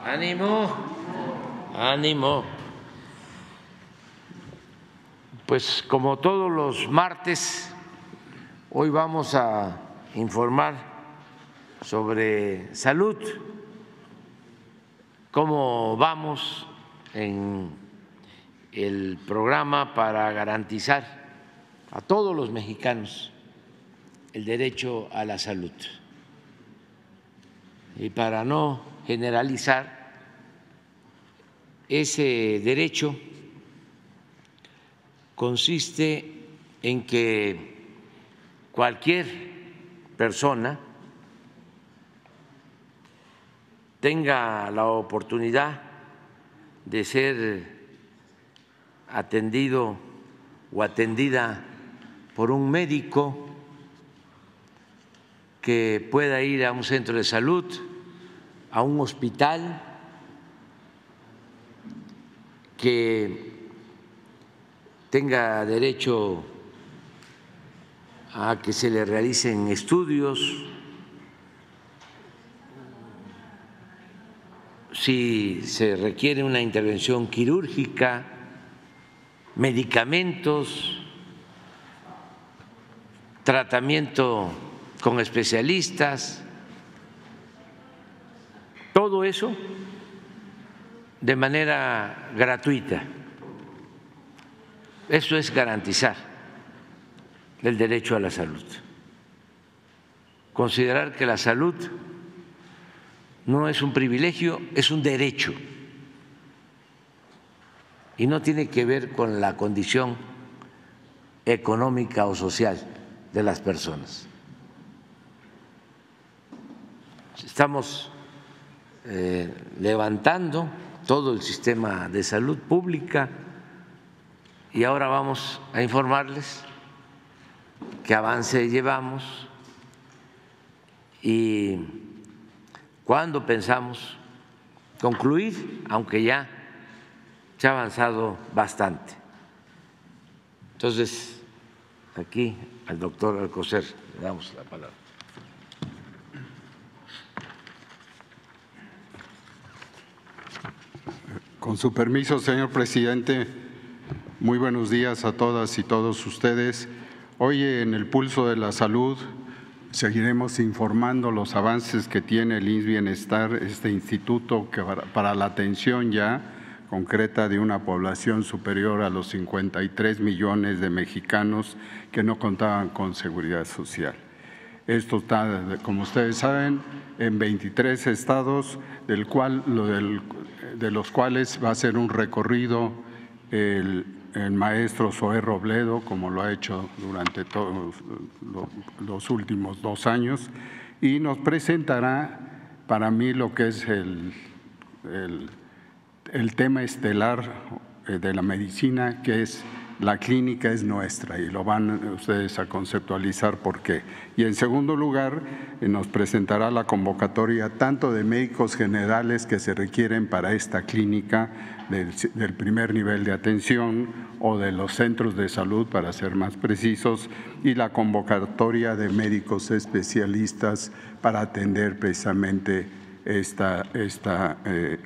Ánimo, ánimo. Pues como todos los martes, hoy vamos a informar sobre salud, cómo vamos en el programa para garantizar a todos los mexicanos el derecho a la salud. Y para no generalizar, ese derecho consiste en que cualquier persona tenga la oportunidad de ser atendido o atendida por un médico, que pueda ir a un centro de salud, a un hospital, que tenga derecho a que se le realicen estudios, si se requiere una intervención quirúrgica, medicamentos, tratamiento con especialistas, todo eso de manera gratuita. Eso es garantizar el derecho a la salud. Considerar que la salud no es un privilegio, es un derecho. Y no tiene que ver con la condición económica o social de las personas. Estamos levantando todo el sistema de salud pública y ahora vamos a informarles qué avance llevamos y cuándo pensamos concluir, aunque ya se ha avanzado bastante. Entonces, aquí al doctor Alcocer le damos la palabra. Con su permiso, señor presidente, muy buenos días a todas y todos ustedes. Hoy en el Pulso de la Salud seguiremos informando los avances que tiene el IMSS Bienestar, este instituto que para la atención ya concreta de una población superior a los 53 millones de mexicanos que no contaban con seguridad social. Esto está, como ustedes saben, en 23 estados, de los cuales va a ser un recorrido el maestro Zoé Robledo, como lo ha hecho durante todos los últimos 2 años, y nos presentará para mí lo que es el tema estelar de la medicina, que es la clínica es nuestra, y lo van ustedes a conceptualizar por qué. Y en segundo lugar, nos presentará la convocatoria tanto de médicos generales que se requieren para esta clínica del primer nivel de atención o de los centros de salud, para ser más precisos, y la convocatoria de médicos especialistas para atender precisamente esta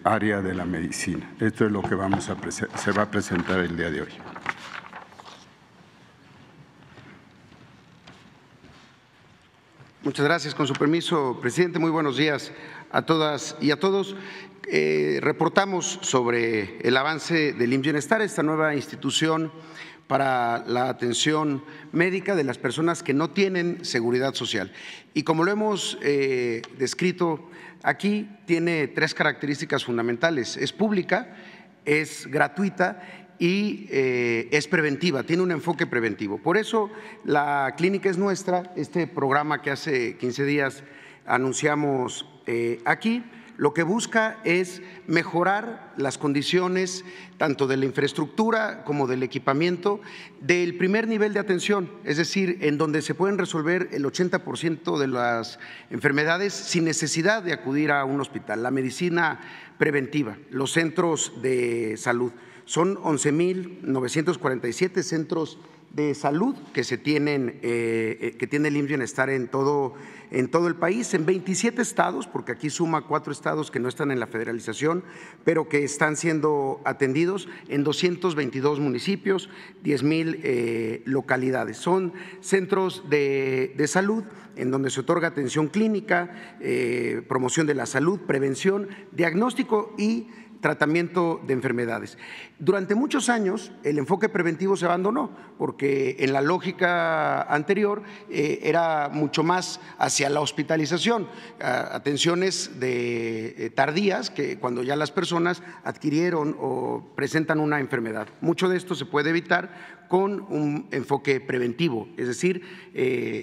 área de la medicina. Esto es lo que se va a presentar el día de hoy. Muchas gracias. Con su permiso, presidente, muy buenos días a todas y a todos. Reportamos sobre el avance del IMSS Bienestar, esta nueva institución para la atención médica de las personas que no tienen seguridad social. Y como lo hemos descrito aquí, tiene 3 características fundamentales: es pública, es gratuita y es preventiva, tiene un enfoque preventivo. Por eso la clínica es nuestra, este programa que hace 15 días anunciamos aquí, lo que busca es mejorar las condiciones tanto de la infraestructura como del equipamiento del primer nivel de atención, es decir, en donde se pueden resolver el 80% de las enfermedades sin necesidad de acudir a un hospital. La medicina preventiva, los centros de salud. Son 11.947 centros de salud que tiene el IMSS Bienestar en todo el país, en 27 estados, porque aquí suma 4 estados que no están en la federalización, pero que están siendo atendidos en 222 municipios, 10,000 localidades. Son centros de salud en donde se otorga atención clínica, promoción de la salud, prevención, diagnóstico y tratamiento de enfermedades. Durante muchos años el enfoque preventivo se abandonó porque en la lógica anterior era mucho más hacia la hospitalización, atenciones tardías que cuando ya las personas adquirieron o presentan una enfermedad. Mucho de esto se puede evitar con un enfoque preventivo, es decir,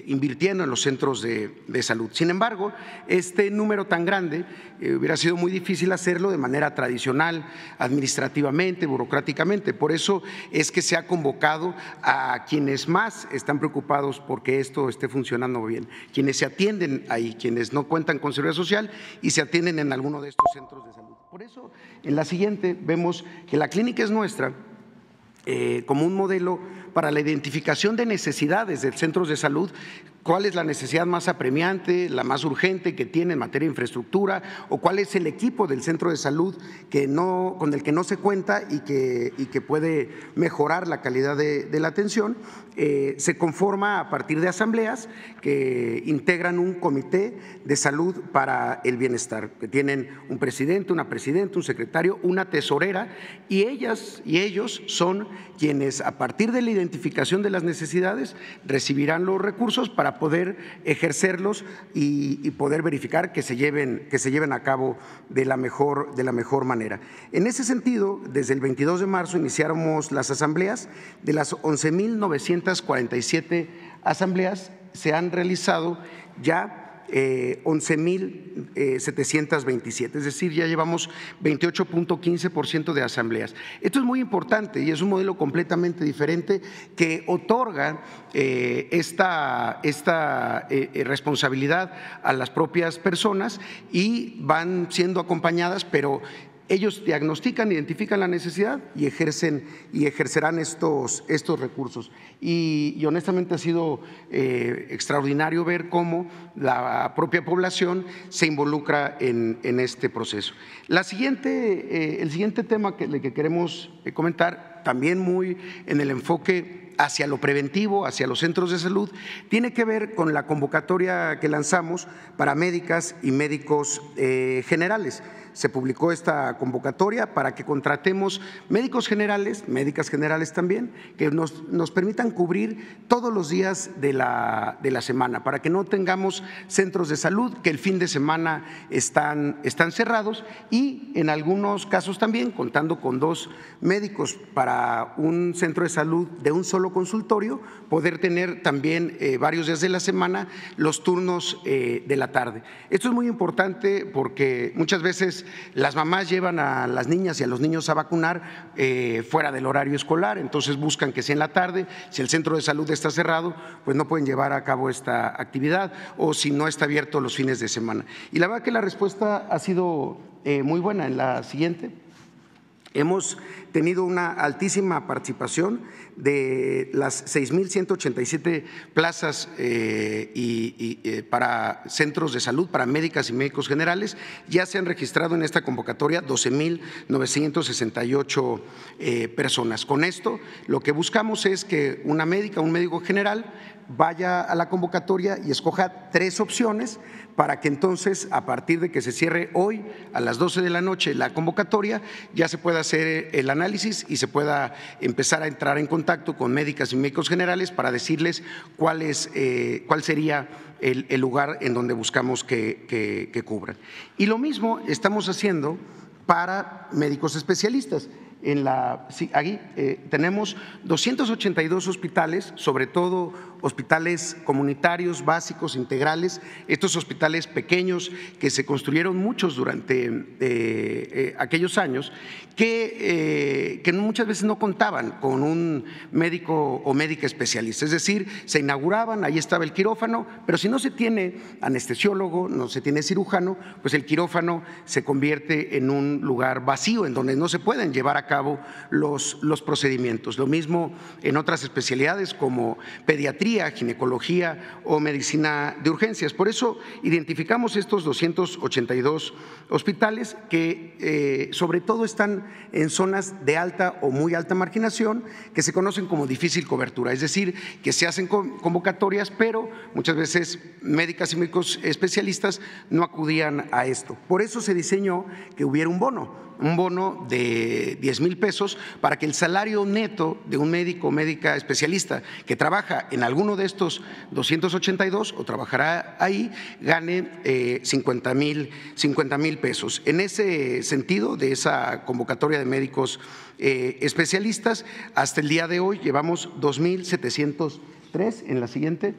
invirtiendo en los centros de salud. Sin embargo, este número tan grande hubiera sido muy difícil hacerlo de manera tradicional, administrativamente, burocráticamente. Por eso es que se ha convocado a quienes más están preocupados porque esto esté funcionando bien, quienes se atienden ahí, quienes no cuentan con seguridad social y se atienden en alguno de estos centros de salud. Por eso, en la siguiente vemos que la clínica es nuestra como un modelo para la identificación de necesidades de centros de salud, cuál es la necesidad más apremiante, la más urgente que tiene en materia de infraestructura, o cuál es el equipo del centro de salud con el que no se cuenta y que puede mejorar la calidad de la atención. Se conforma a partir de asambleas que integran un comité de salud para el bienestar, que tienen un presidente, una presidenta, un secretario, una tesorera, y ellas y ellos son quienes a partir de la identificación de las necesidades recibirán los recursos para poder ejercerlos y poder verificar que se lleven a cabo de la mejor manera. En ese sentido, desde el 22 de marzo iniciamos las asambleas. De las 11,947 asambleas se han realizado ya 11,727, es decir, ya llevamos 28.15% de asambleas. Esto es muy importante y es un modelo completamente diferente que otorga esta responsabilidad a las propias personas y van siendo acompañadas, pero ellos diagnostican, identifican la necesidad y ejercerán estos recursos. Y honestamente ha sido extraordinario ver cómo la propia población se involucra en este proceso. El siguiente tema que queremos comentar, también muy en el enfoque hacia lo preventivo, hacia los centros de salud, tiene que ver con la convocatoria que lanzamos para médicas y médicos generales. Se publicó esta convocatoria para que contratemos médicos generales, médicas generales también, que nos permitan cubrir todos los días de la semana, para que no tengamos centros de salud que el fin de semana están cerrados y en algunos casos también, contando con 2 médicos para un centro de salud de un solo consultorio, poder tener también varios días de la semana los turnos de la tarde. Esto es muy importante porque muchas veces las mamás llevan a las niñas y a los niños a vacunar fuera del horario escolar, entonces buscan que sea en la tarde. Si el centro de salud está cerrado, pues no pueden llevar a cabo esta actividad, o si no está abierto los fines de semana. Y la verdad que la respuesta ha sido muy buena. En la siguiente hemos tenido una altísima participación de las 6,187 plazas para centros de salud, para médicas y médicos generales. Ya se han registrado en esta convocatoria 12,968 personas. Con esto, lo que buscamos es que una médica, un médico general vaya a la convocatoria y escoja 3 opciones para que entonces, a partir de que se cierre hoy a las 12 de la noche la convocatoria, ya se pueda hacer el análisis y se pueda empezar a entrar en contacto con médicas y médicos generales para decirles cuál sería el lugar en donde buscamos que cubran. Y lo mismo estamos haciendo para médicos especialistas. Aquí tenemos 282 hospitales, sobre todo hospitales comunitarios básicos, integrales, estos hospitales pequeños que se construyeron muchos durante aquellos años, que muchas veces no contaban con un médico o médica especialista. Es decir, se inauguraban, ahí estaba el quirófano, pero si no se tiene anestesiólogo, no se tiene cirujano, pues el quirófano se convierte en un lugar vacío en donde no se pueden llevar a cabo los procedimientos. Lo mismo en otras especialidades como pediatría, ginecología o medicina de urgencias. Por eso identificamos estos 282 hospitales que sobre todo están en zonas de alta o muy alta marginación, que se conocen como difícil cobertura, es decir, que se hacen convocatorias, pero muchas veces médicas y médicos especialistas no acudían a esto. Por eso se diseñó que hubiera un bono de 10,000 pesos para que el salario neto de un médico o médica especialista que trabaja en alguno de estos 282 o trabajará ahí, gane 50,000 pesos. En ese sentido, de esa convocatoria de médicos especialistas, hasta el día de hoy llevamos 2,703, en la siguiente,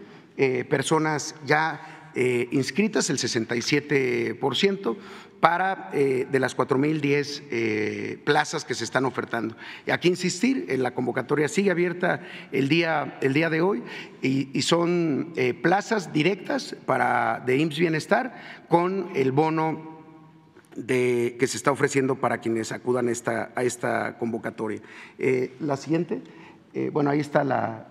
personas ya inscritas, el 67%, para de las 4,010 plazas que se están ofertando. Y aquí insistir, la convocatoria sigue abierta el día de hoy y son plazas directas de IMSS Bienestar con el bono que se está ofreciendo para quienes acudan a esta convocatoria. La siguiente. Bueno, ahí está la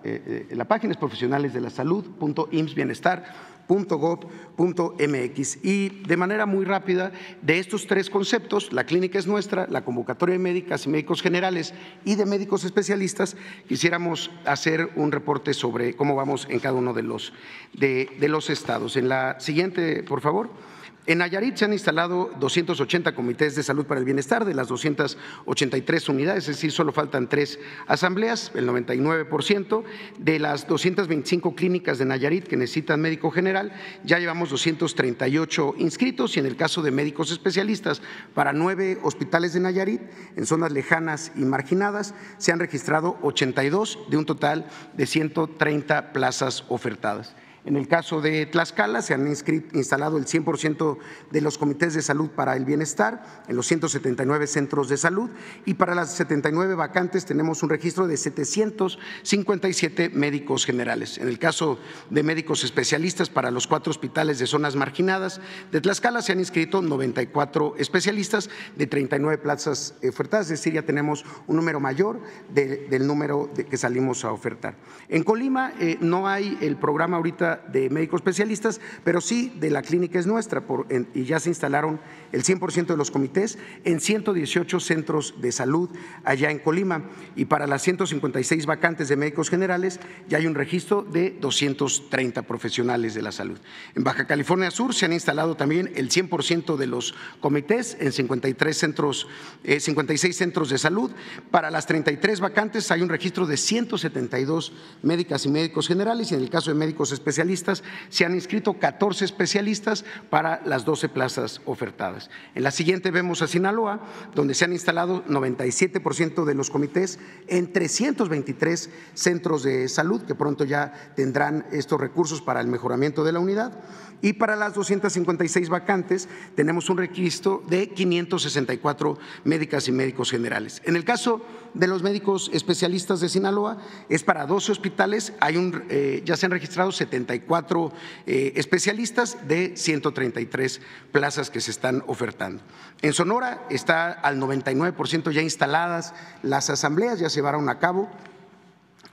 página, es profesionalesdelasalud.imsbienestar.gov.mx. Y de manera muy rápida, de estos tres conceptos, la clínica es nuestra, la convocatoria de médicas y médicos generales y de médicos especialistas, quisiéramos hacer un reporte sobre cómo vamos en cada uno de los estados. En la siguiente, por favor. En Nayarit se han instalado 280 comités de salud para el bienestar de las 283 unidades, es decir, solo faltan 3 asambleas, el 99%. De las 225 clínicas de Nayarit que necesitan médico general, ya llevamos 238 inscritos, y en el caso de médicos especialistas para 9 hospitales de Nayarit, en zonas lejanas y marginadas, se han registrado 82 de un total de 130 plazas ofertadas. En el caso de Tlaxcala se han instalado el 100% de los comités de salud para el bienestar en los 179 centros de salud, y para las 79 vacantes tenemos un registro de 757 médicos generales. En el caso de médicos especialistas para los 4 hospitales de zonas marginadas de Tlaxcala se han inscrito 94 especialistas de 39 plazas ofertadas, es decir, ya tenemos un número mayor del número que salimos a ofertar. En Colima no hay el programa ahorita de médicos especialistas, pero sí de la clínica es nuestra, y ya se instalaron el 100% de los comités en 118 centros de salud allá en Colima, y para las 156 vacantes de médicos generales ya hay un registro de 230 profesionales de la salud. En Baja California Sur se han instalado también el 100% de los comités en 56 centros de salud. Para las 33 vacantes hay un registro de 172 médicas y médicos generales, y en el caso de médicos especialistas se han inscrito 14 especialistas para las 12 plazas ofertadas. En la siguiente vemos a Sinaloa, donde se han instalado 97% de los comités en 323 centros de salud, que pronto ya tendrán estos recursos para el mejoramiento de la unidad. Y para las 256 vacantes tenemos un registro de 564 médicas y médicos generales. En el caso de los médicos especialistas de Sinaloa es para 12 hospitales, ya se han registrado 74 especialistas de 133 plazas que se están ofertando. En Sonora está al 99% ya instaladas las asambleas, ya se llevaron a cabo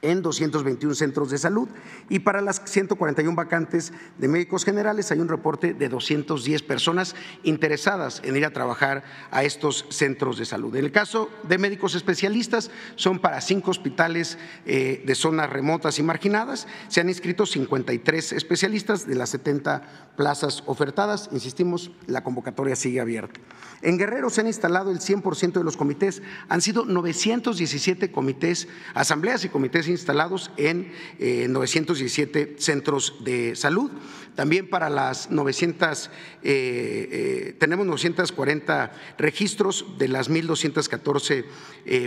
en 221 centros de salud, y para las 141 vacantes de médicos generales hay un reporte de 210 personas interesadas en ir a trabajar a estos centros de salud. En el caso de médicos especialistas son para 5 hospitales de zonas remotas y marginadas, se han inscrito 53 especialistas de las 70 plazas ofertadas. Insistimos, la convocatoria sigue abierta. En Guerrero se han instalado el 100% de los comités, han sido 917 comités, asambleas y comités instalados en 917 centros de salud. También para las tenemos 940 registros de las 1,214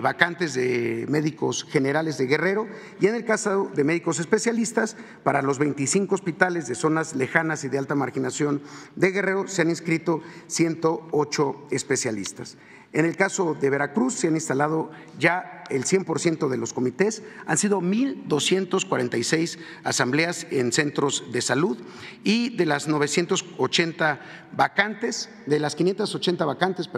vacantes de médicos generales de Guerrero, y en el caso de médicos especialistas, para los 25 hospitales de zonas lejanas y de alta marginación de Guerrero se han inscrito 108 especialistas. En el caso de Veracruz se han instalado ya el 100% de los comités, han sido 1,246 asambleas en centros de salud, y de las 980 vacantes, de las 580 vacantes,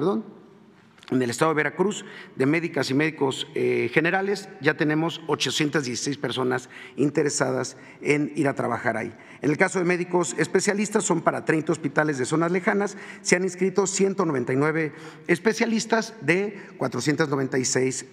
en el estado de Veracruz, de médicas y médicos generales, ya tenemos 816 personas interesadas en ir a trabajar ahí. En el caso de médicos especialistas, son para 30 hospitales de zonas lejanas, se han inscrito 199 especialistas de 496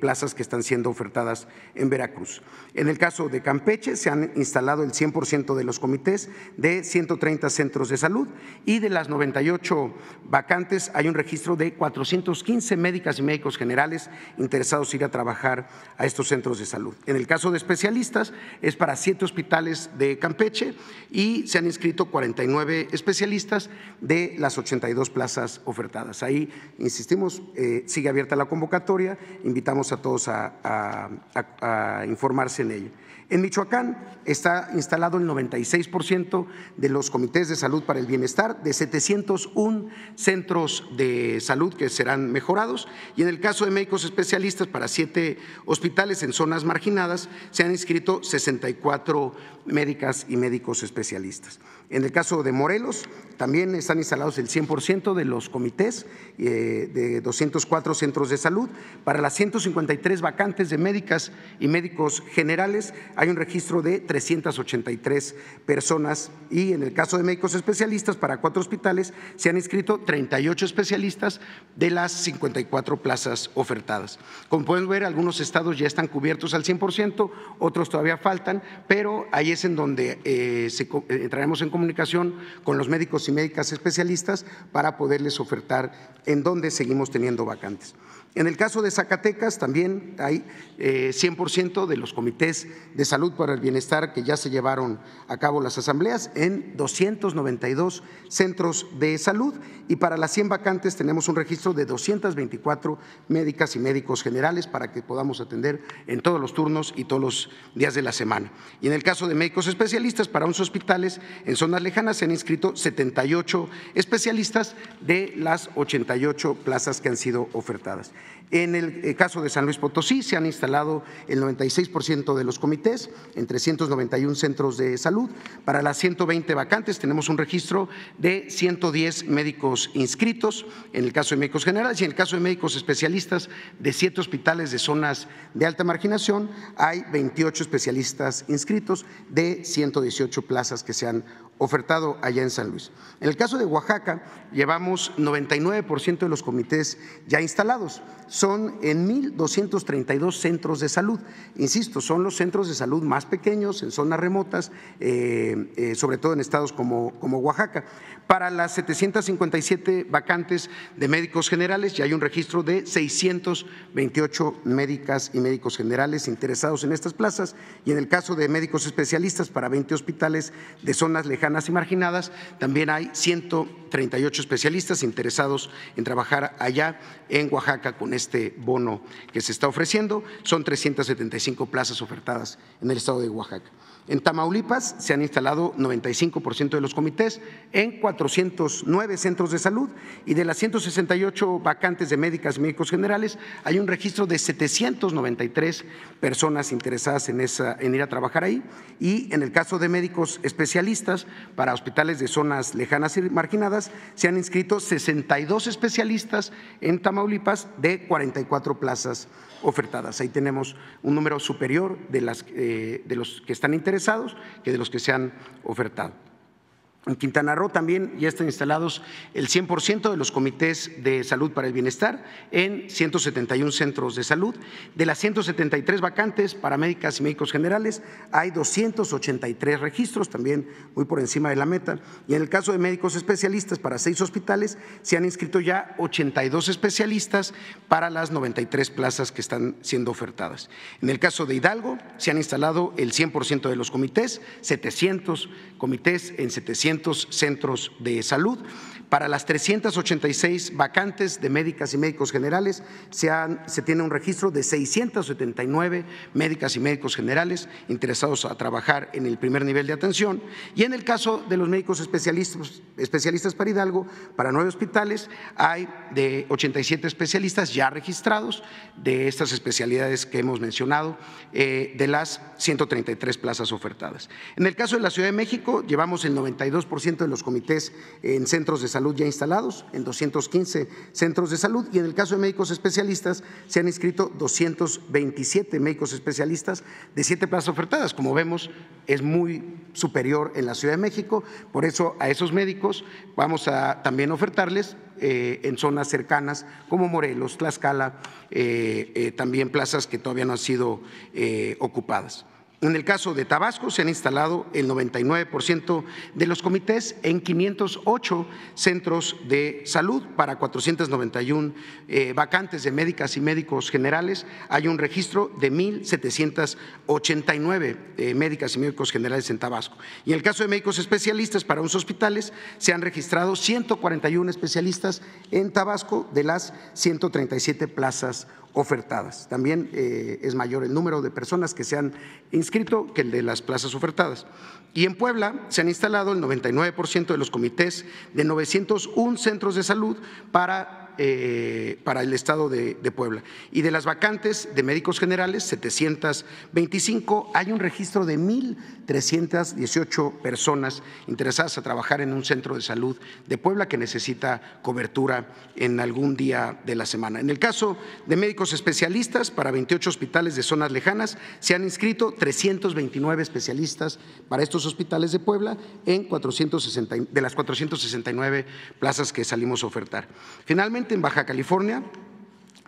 plazas que están siendo ofertadas en Veracruz. En el caso de Campeche, se han instalado el 100% de los comités de 130 centros de salud, y de las 98 vacantes hay un registro de 415 médicas y médicos generales interesados en ir a trabajar a estos centros de salud. En el caso de especialistas, es para 7 hospitales de Campeche, y se han inscrito 49 especialistas de las 82 plazas ofertadas. Ahí, insistimos, sigue abierta la convocatoria, invitamos a todos a informarse en ella. En Michoacán está instalado el 96% de los comités de salud para el bienestar, de 701 centros de salud que serán mejorados, y en el caso de médicos especialistas para 7 hospitales en zonas marginadas se han inscrito 64 médicas y médicos especialistas. En el caso de Morelos también están instalados el 100% de los comités de 204 centros de salud. Para las 153 vacantes de médicas y médicos generales hay un registro de 383 personas, y en el caso de médicos especialistas para 4 hospitales se han inscrito 38 especialistas de las 54 plazas ofertadas. Como pueden ver, algunos estados ya están cubiertos al 100%, otros todavía faltan, pero ahí es en donde entraremos en comunicación con los médicos y médicas especialistas para poderles ofertar en donde seguimos teniendo vacantes. En el caso de Zacatecas también hay 100% de los comités de salud para el bienestar que ya se llevaron a cabo las asambleas en 292 centros de salud, y para las 100 vacantes tenemos un registro de 224 médicas y médicos generales para que podamos atender en todos los turnos y todos los días de la semana. Y en el caso de médicos especialistas para 11 hospitales en zonas lejanas se han inscrito 78 especialistas de las 88 plazas que han sido ofertadas. En el caso de San Luis Potosí se han instalado el 96% de los comités en 391 centros de salud. Para las 120 vacantes tenemos un registro de 110 médicos inscritos en el caso de médicos generales, y en el caso de médicos especialistas de 7 hospitales de zonas de alta marginación hay 28 especialistas inscritos de 118 plazas que se han ofertado allá en San Luis. En el caso de Oaxaca llevamos 99% de los comités ya instalados, son en 1,232 centros de salud. Insisto, son los centros de salud más pequeños en zonas remotas, sobre todo en estados como Oaxaca. Para las 757 vacantes de médicos generales ya hay un registro de 628 médicas y médicos generales interesados en estas plazas, y en el caso de médicos especialistas para 20 hospitales de zonas lejanas y marginadas también hay 138 especialistas interesados en trabajar allá en Oaxaca con este bono que se está ofreciendo. Son 375 plazas ofertadas en el estado de Oaxaca. En Tamaulipas se han instalado 95% de los comités en 409 centros de salud, y de las 168 vacantes de médicas y médicos generales hay un registro de 793 personas interesadas en ir a trabajar ahí. Y en el caso de médicos especialistas para hospitales de zonas lejanas y marginadas se han inscrito 62 especialistas en Tamaulipas de 44 plazas ofertadas. Ahí tenemos un número superior de los que están interesados que de los que se han ofertado. En Quintana Roo también ya están instalados el 100% de los comités de salud para el bienestar en 171 centros de salud. De las 173 vacantes para médicas y médicos generales, hay 283 registros, también muy por encima de la meta. Y en el caso de médicos especialistas para 6 hospitales, se han inscrito ya 82 especialistas para las 93 plazas que están siendo ofertadas. En el caso de Hidalgo, se han instalado el 100% de los comités, 700 comités en 700 centros de salud. Para las 386 vacantes de médicas y médicos generales se tiene un registro de 679 médicas y médicos generales interesados a trabajar en el primer nivel de atención. Y en el caso de los médicos especialistas para Hidalgo, para 9 hospitales, hay de 87 especialistas ya registrados de estas especialidades que hemos mencionado, de las 133 plazas ofertadas. En el caso de la Ciudad de México, llevamos el 92% de los comités en centros de salud ya instalados, en 215 centros de salud, y en el caso de médicos especialistas se han inscrito 227 médicos especialistas de 7 plazas ofertadas. Como vemos, es muy superior en la Ciudad de México, por eso a esos médicos vamos a también ofertarles en zonas cercanas como Morelos, Tlaxcala, también plazas que todavía no han sido ocupadas. En el caso de Tabasco, se han instalado el 99% de los comités en 508 centros de salud para 491 vacantes de médicas y médicos generales. Hay un registro de 1,789 médicas y médicos generales en Tabasco. Y en el caso de médicos especialistas para 11 hospitales, se han registrado 141 especialistas en Tabasco de las 137 plazas ofertadas. También es mayor el número de personas que se han inscrito que el de las plazas ofertadas. Y en Puebla se han instalado el 99% de los comités de 901 centros de salud para el estado de Puebla. Y de las vacantes de médicos generales, 725, hay un registro de 1,318 personas interesadas a trabajar en un centro de salud de Puebla que necesita cobertura en algún día de la semana. En el caso de médicos especialistas para 28 hospitales de zonas lejanas, se han inscrito 329 especialistas para estos hospitales de Puebla de las 469 plazas que salimos a ofertar. Finalmente, en Baja California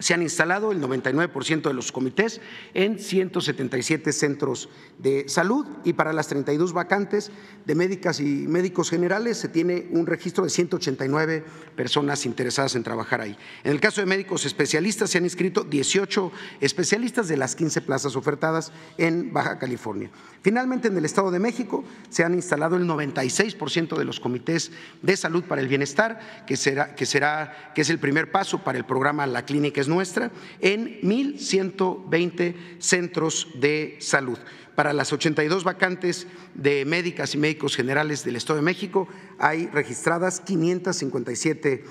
se han instalado el 99% de los comités en 177 centros de salud, y para las 32 vacantes de médicas y médicos generales se tiene un registro de 189 personas interesadas en trabajar ahí. En el caso de médicos especialistas, se han inscrito 18 especialistas de las 15 plazas ofertadas en Baja California. Finalmente, en el Estado de México se han instalado el 96% de los comités de salud para el bienestar, que es el primer paso para el programa La Clínica es Nuestra, en 1,120 centros de salud. Para las 82 vacantes de médicas y médicos generales del Estado de México, hay registradas 557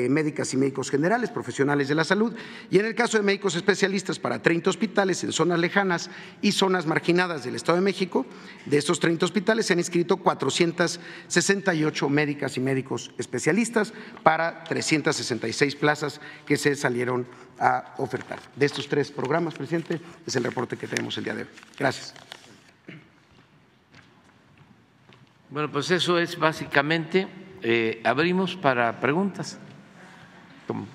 médicas y médicos generales, profesionales de la salud. Y en el caso de médicos especialistas para 30 hospitales en zonas lejanas y zonas marginadas del Estado de México, de estos 30 hospitales se han inscrito 468 médicas y médicos especialistas para 366 plazas que se salieron a ofertar. De estos 3 programas, presidente, es el reporte que tenemos el día de hoy. Gracias. Bueno, pues eso es básicamente, abrimos para preguntas. Vamos.